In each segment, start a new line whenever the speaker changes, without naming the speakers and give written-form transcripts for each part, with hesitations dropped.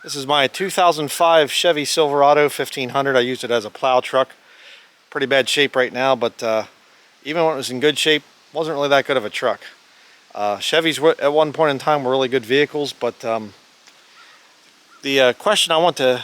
This is my 2005 Chevy Silverado 1500. I used it as a plow truck. Pretty bad shape right now, but even when it was in good shape, wasn't really that good of a truck. Chevys at one point in time were really good vehicles, but the question I want to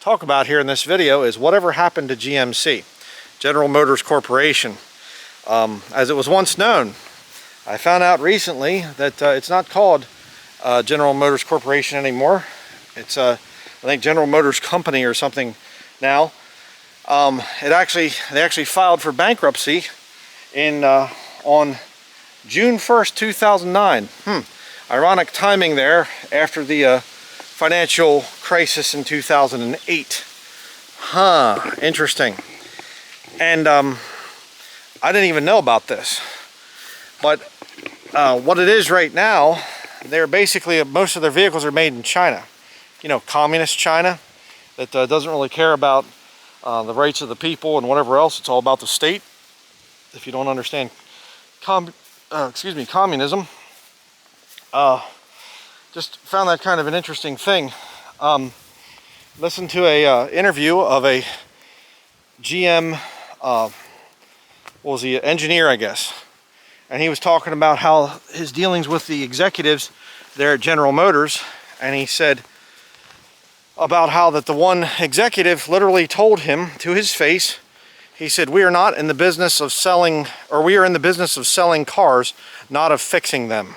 talk about here in this video is whatever happened to GMC, General Motors Corporation, as it was once known. I found out recently that it's not called General Motors Corporation anymore. It's I think General Motors Company or something now. They actually filed for bankruptcy on June 1st, 2009. Ironic timing there after the financial crisis in 2008. Interesting. And I didn't even know about this. But what it is right now, they're basically, most of their vehicles are made in China. You know, communist China that doesn't really care about the rights of the people and whatever else. It's all about the state. If you don't understand communism. Just found that kind of an interesting thing. Listened to a interview of a GM, what was he, engineer, I guess. And he was talking about how his dealings with the executives there at General Motors, and he said about how that the one executive literally told him to his face, he said, "We are not in the business of selling, or we are in the business of selling cars, not of fixing them."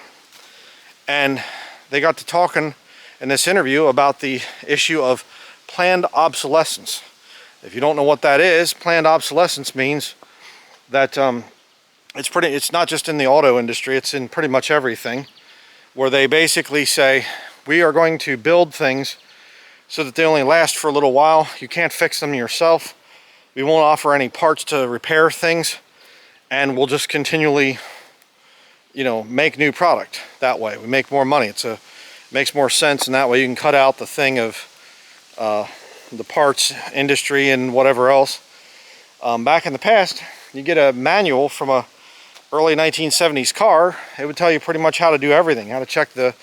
And they got to talking in this interview about the issue of planned obsolescence. If you don't know what that is, planned obsolescence means that it's not just in the auto industry, it's in pretty much everything, where they basically say, we are going to build things so that they only last for a little while. You can't fix them yourself. We won't offer any parts to repair things, and we'll just continually, you know, make new product that way. We make more money. It makes more sense, and that way you can cut out the thing of the parts industry and whatever else. Back in the past, you get a manual from a early 1970s car. It would tell you pretty much how to do everything, how to check the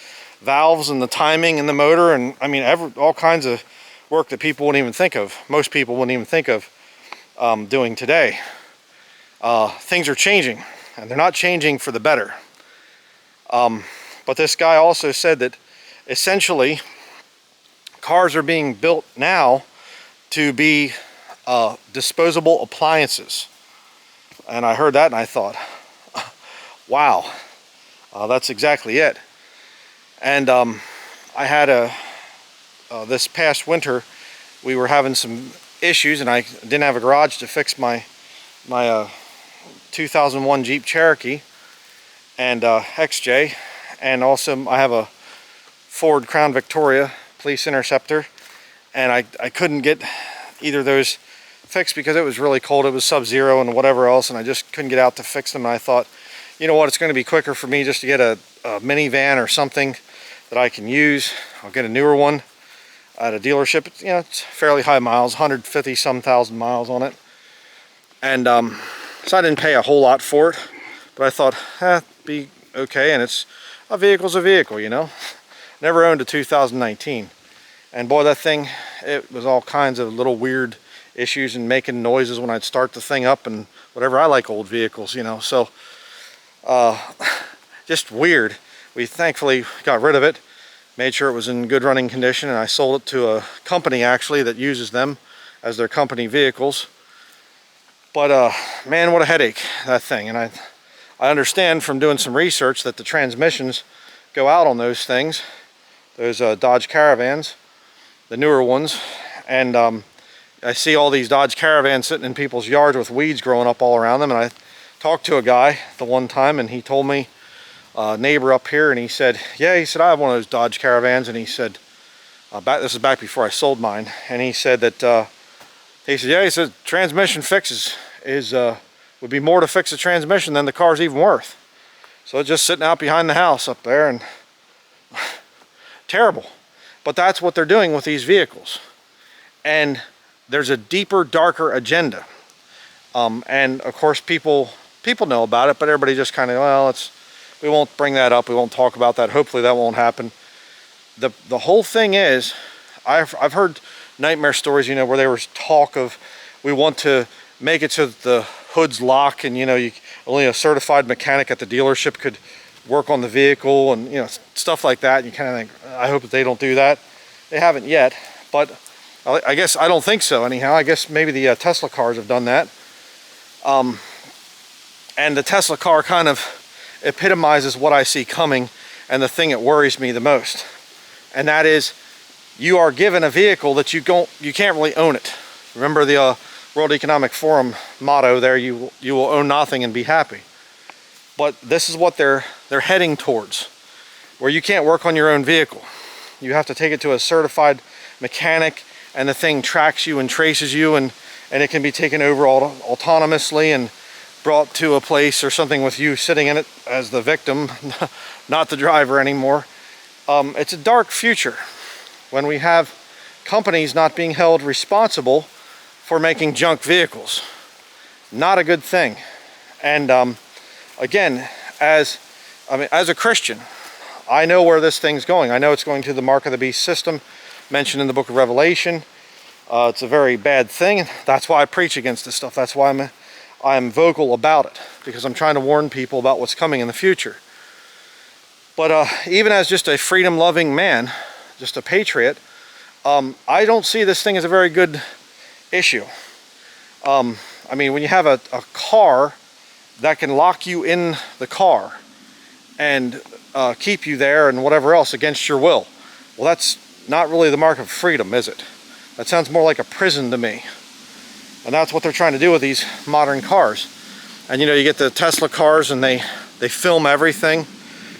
valves and the timing and the motor, and I mean all kinds of work that people wouldn't even think of. Most people wouldn't even think of doing today. Things are changing, and they're not changing for the better. But this guy also said that essentially cars are being built now to be disposable appliances. And I heard that and I thought, wow, that's exactly it. And I had this past winter, we were having some issues, and I didn't have a garage to fix my 2001 Jeep Cherokee and XJ, and also I have a Ford Crown Victoria Police Interceptor, and I couldn't get either of those fixed because it was really cold. It was sub-zero and whatever else, and I just couldn't get out to fix them. And I thought, you know what, it's going to be quicker for me just to get a minivan or something that I can use. I'll get a newer one at a dealership. You know, it's fairly high miles, 150 some thousand miles on it, and so I didn't pay a whole lot for it, but I thought, be okay. And it's a vehicle's a vehicle, you know. Never owned a 2019, and boy, that thing, it was all kinds of little weird issues and making noises when I'd start the thing up and whatever. I like old vehicles, you know, so just weird. We thankfully got rid of it, made sure it was in good running condition, and I sold it to a company actually that uses them as their company vehicles. But man, what a headache, that thing. And I understand from doing some research that the transmissions go out on those things, those Dodge Caravans, the newer ones, and I see all these Dodge Caravans sitting in people's yards with weeds growing up all around them. And I talked to a guy the one time, and he told me, a neighbor up here, and he said, yeah, he said, I have one of those Dodge Caravans, and he said, this is back before I sold mine, and he said that, he said, yeah, he said, transmission fixes would be more to fix the transmission than the car's even worth. So it's just sitting out behind the house up there, and terrible. But that's what they're doing with these vehicles. And there's a deeper, darker agenda. And of course people know about it, but everybody just kind of, well, we won't bring that up. We won't talk about that. Hopefully that won't happen. The whole thing is, I've heard nightmare stories, you know, where there was talk of, we want to make it so that the hoods lock, and you know, only a certified mechanic at the dealership could work on the vehicle, and you know, stuff like that. And you kind of think, I hope that they don't do that. They haven't yet, but I guess I don't think so anyhow. I guess maybe the Tesla cars have done that. And the Tesla car kind of epitomizes what I see coming, and the thing that worries me the most. And that is, you are given a vehicle that you can't really own it. Remember the World Economic Forum motto there, you will own nothing and be happy. But this is what they're heading towards, where you can't work on your own vehicle. You have to take it to a certified mechanic, and the thing tracks you and traces you, and it can be taken over autonomously and brought to a place or something with you sitting in it as the victim, not the driver anymore. It's a dark future when we have companies not being held responsible for making junk vehicles. Not a good thing. And again, as a Christian, I know where this thing's going. I know it's going to the mark of the beast system mentioned in the book of Revelation. It's a very bad thing, and that's why I preach against this stuff. That's why I'm vocal about it, because I'm trying to warn people about what's coming in the future. But even as just a freedom-loving man, just a patriot, I don't see this thing as a very good issue. I mean, when you have a car that can lock you in the car and keep you there and whatever else against your will, well, that's not really the mark of freedom, is it? That sounds more like a prison to me. And that's what they're trying to do with these modern cars. And you know, you get the Tesla cars and they film everything.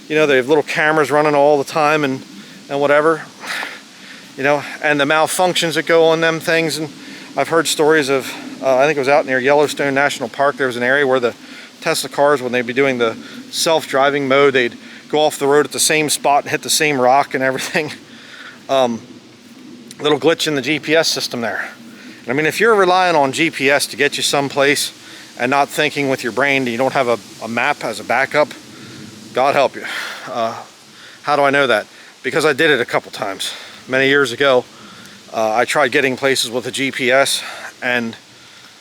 You know, they have little cameras running all the time and whatever. You know, and the malfunctions that go on them things. And I've heard stories of, I think it was out near Yellowstone National Park, there was an area where the Tesla cars, when they'd be doing the self-driving mode, they'd go off the road at the same spot and hit the same rock and everything. Little glitch in the GPS system there. I mean, if you're relying on GPS to get you someplace and not thinking with your brain, you don't have a map as a backup, God help you. How do I know that? Because I did it a couple times. Many years ago, I tried getting places with a GPS, and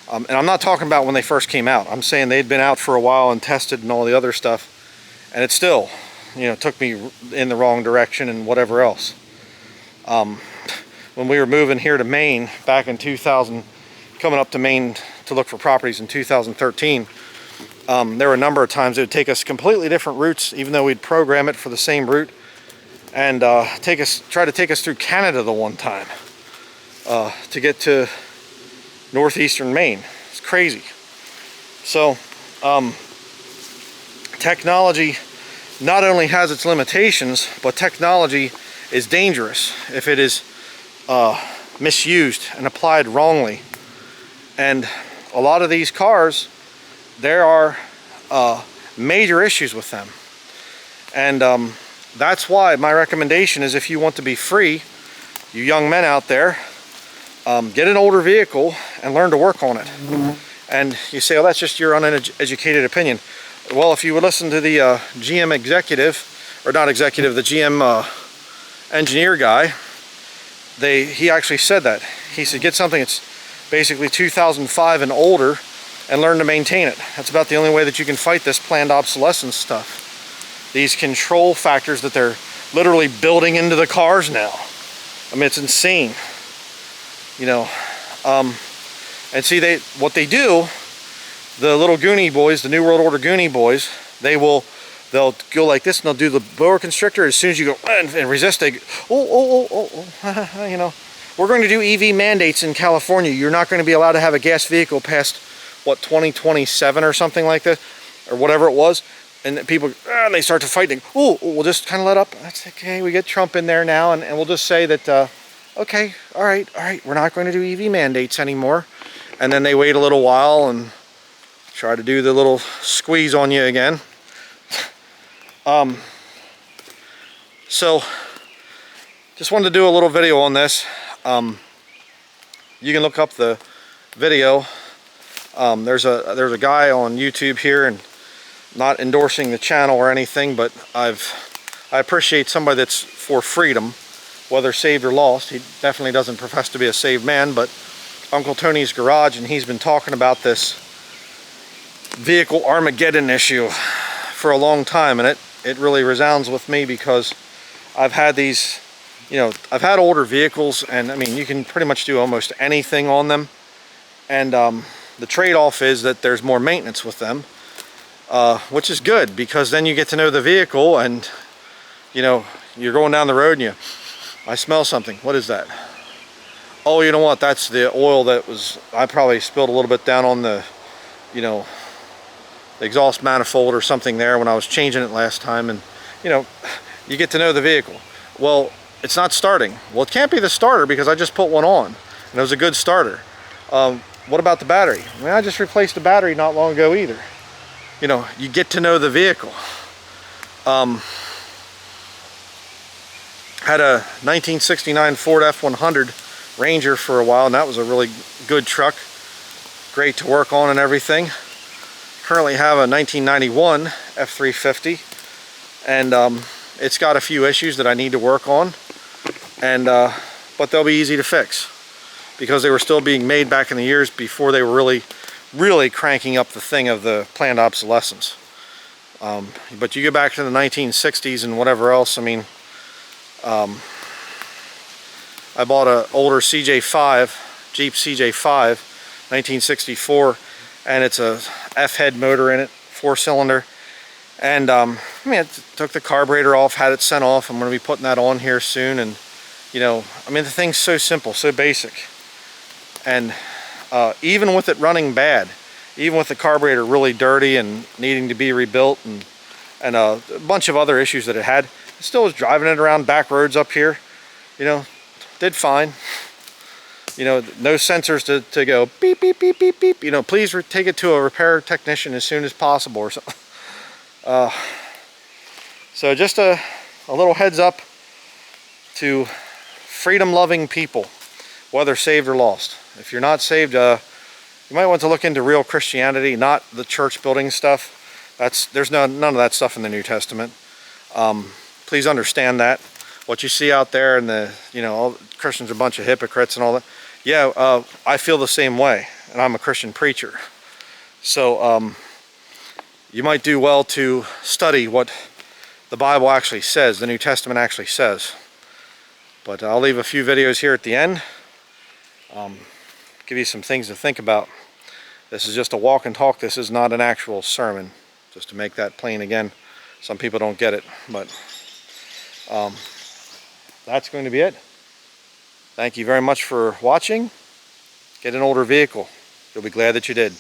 I'm not talking about when they first came out. I'm saying they'd been out for a while and tested and all the other stuff, and it still, you know, took me in the wrong direction and whatever else. When we were moving here to Maine back in 2000, coming up to Maine to look for properties in 2013, there were a number of times it would take us completely different routes, even though we'd program it for the same route, and try to take us through Canada the one time to get to northeastern Maine. It's crazy. So technology not only has its limitations, but technology is dangerous if it is misused and applied wrongly. And a lot of these cars, there are major issues with them. And that's why my recommendation is, if you want to be free, you young men out there, get an older vehicle and learn to work on it. And you say, oh, that's just your uneducated opinion. Well, if you would listen to the GM executive, or not executive, the GM engineer guy, he actually said that. He said, get something that's basically 2005 and older and learn to maintain it. That's about the only way that you can fight this planned obsolescence stuff. These control factors that they're literally building into the cars now. I mean, it's insane. You know, and see, what they do, the little Goonie boys, the New World Order Goonie boys, they'll go like this, and they'll do the boa constrictor. As soon as you go and resist, they go, oh, you know, we're going to do EV mandates in California. You're not going to be allowed to have a gas vehicle past, what, 2027 or something like that, or whatever it was. And people, and they start to fight. And we'll just kind of let up. That's okay. We get Trump in there now, and we'll just say that, okay, all right, we're not going to do EV mandates anymore. And then they wait a little while and try to do the little squeeze on you again. So just wanted to do a little video on this. You can look up the video. There's a guy on YouTube here, and not endorsing the channel or anything, but I appreciate somebody that's for freedom whether saved or lost. He definitely doesn't profess to be a saved man, but Uncle Tony's Garage, and he's been talking about this vehicle Armageddon issue for a long time, and it really resounds with me because I've had these, I've had older vehicles, and I mean, you can pretty much do almost anything on them, and the trade-off is that there's more maintenance with them, which is good because then you get to know the vehicle, and you're going down the road and I smell something. What is that? Oh, you know what? That's the oil that I probably spilled a little bit down on the, the exhaust manifold or something there when I was changing it last time, and you get to know the vehicle. Well, it's not starting. Well, it can't be the starter because I just put one on and it was a good starter. What about the battery? I mean, I just replaced the battery not long ago either. You get to know the vehicle. Had a 1969 Ford F100 Ranger for a while, and that was a really good truck, great to work on and everything. Currently have a 1991 F350, and it's got a few issues that I need to work on, and but they'll be easy to fix because they were still being made back in the years before they were really cranking up the thing of the planned obsolescence. But you go back to the 1960s and whatever else, I mean, I bought an older CJ5, Jeep CJ5, 1964, and it's a F-head motor in it, 4-cylinder. And I mean, it took the carburetor off, had it sent off. I'm going to be putting that on here soon, and I mean, the thing's so simple, so basic. And even with it running bad, even with the carburetor really dirty and needing to be rebuilt, and a bunch of other issues that it had, I still was driving it around back roads up here, did fine. No sensors to go beep, beep, beep, beep, beep. Please take it to a repair technician as soon as possible or something. So just a little heads up to freedom-loving people, whether saved or lost. If you're not saved, you might want to look into real Christianity, not the church building stuff. There's none of that stuff in the New Testament. Please understand that. What you see out there, and all Christians are a bunch of hypocrites and all that. Yeah, I feel the same way, and I'm a Christian preacher. So you might do well to study what the Bible actually says, the New Testament actually says. But I'll leave a few videos here at the end. Give you some things to think about. This is just a walk and talk. This is not an actual sermon, just to make that plain again. Some people don't get it, but that's going to be it. Thank you very much for watching. Get an older vehicle. You'll be glad that you did.